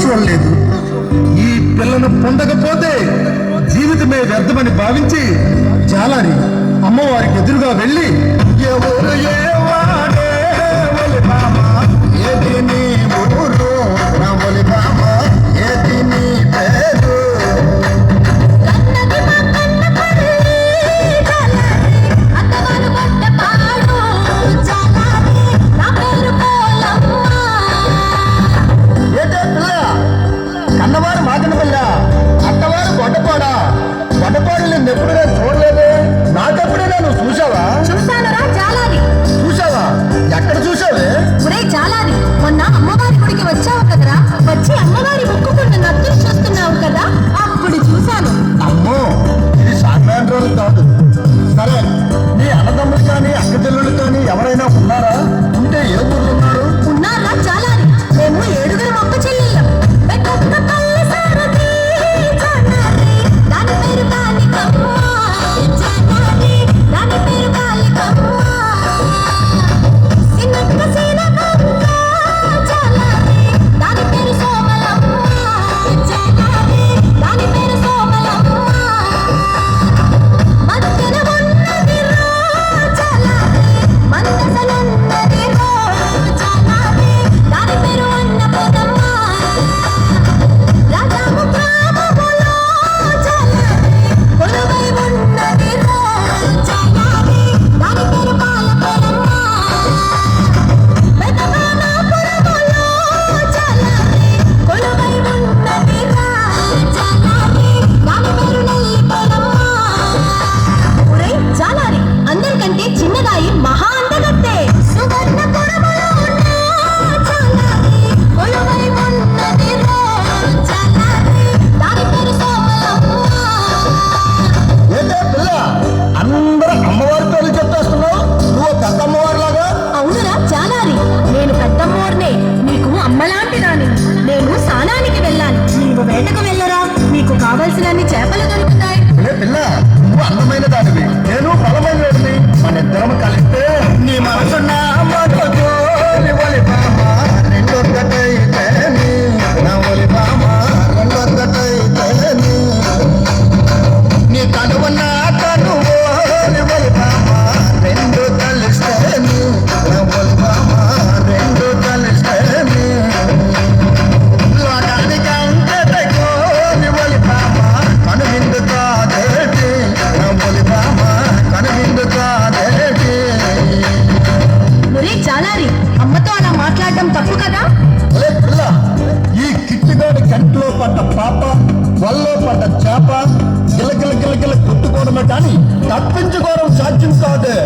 చూడలేదు. ఈ పిల్లను పొందకపోతే జీవితమే వ్యర్థమని భావించి జాలారి అమ్మవారికి ఎదురుగా వెళ్ళి, ఎవరు ఏవాడే ఒలి బామ, ఏది నీ ఊరు, నా ఒలి బామ ఏది నీ పేరు, కన్నవారు మాకనవల్ల అత్తవారు గొడ్డపాడా, గొడ్డపాడు నేను ఎప్పుడైనా చూడలేదే, నాకెప్పుడైనా నువ్వు చూసావా? చూసానురా చాలాది. చూసావా? ఎక్కడ చూసావే? ఒరే చాలాది, మొన్న అమ్మవారి గుడికి వచ్చావు కదరా, వచ్చి అమ్మవారి మొక్కుకున్న నత్తులు చూస్తున్నావు కదా, అప్పుడు చూశాను. అమ్మో, ఇది సాధారణ రోజు కాదు. సరే, నీ అన్నదమ్ములు కానీ అక్క చెల్లెళ్ళు కానీ ఎవరైనా ఉన్నారా? ఉంటే ఏ ఊర్లో ఉన్నారు? ఉన్నారా చాలాది, మేము 7 అక్క చెల్లెళ్ళం. దాని పేరు కాళికమ్మ, దాని పేరు కాళికమ్మ. చిన్నక్క సీనమ్మ చాలాది, దాని పేరు సోమలమ్మ, దాని పేరు సోమలమ్మ. మధ్యన ఉన్నది రో చాలాది, మందసలున్నది రో చాలాది, దాని పేరు అన్నపూర్ణమ్మ. రాజాము గ్రామములో చాలాది, కొలువై ఉన్నది రో చాలాది, దాని పేరు పాలపురమ్మ. పెదవానాపురములో చాలాది, కొలువై ఉన్నది రో చాలాది, దాని పేరు నెల్లిపురమ్మ. ఒరేయ్ చాలాది, అందరికంటే చిన్నదాయి మహా అందగత్తే. సువర్ణపురములో ఉన్న చాలాది, కొలువై ఉన్నది రో చాలాది, దాని పేరు సోమలమ్మ. ఏంటే పిల్ల, అందరూ అమ్మవారి పేర్లు చెప్పేస్తున్నావు, నువ్వు పెద్ద అమ్మవారిలాగా. అవునురా చాలాది, నేను పెద్దమ్మోర్నే, నీకు అమ్మలాంటి దాని. నేను స్నానానికి వెళ్ళాలి, నీవు వేటకు వెళ్ళరా, నీకు కావలసినన్ని చేపలు దొరుకుతాయి. పిల్ల, నువ్వు అందమైన దానివి, నేను బలమైన వాడిని. మన ఇద్దరం కలిస్తే నీ మనసున్న మాటతో ఒలి బామ రెండొక్కటైతేని, నా ఒలి బామ రెండొక్కటైతేని, నీ తనువున్న తనువు ఒలి బామ రెండు కలిస్తేని, నా ఒలి బామ రెండు కలిస్తేని, లోకానికి అంతటకు ఒలి బామ కనువిందు కాదేటి, నా ఒలి బామ కనువిందు కాదేటి. ఒరే చాలాది, అమ్మతో అలా మాట్లాడడం తప్పు కదా. ఒరే పిల్ల, ఈ కిట్టుగాడి కంట్లో పడ్డ పాప, వల్లో పడ్డ చేప గిలగిల గిలగిల కొట్టుకోవడమే కానీ తప్పించుకోవడం సాధ్యం కాదే.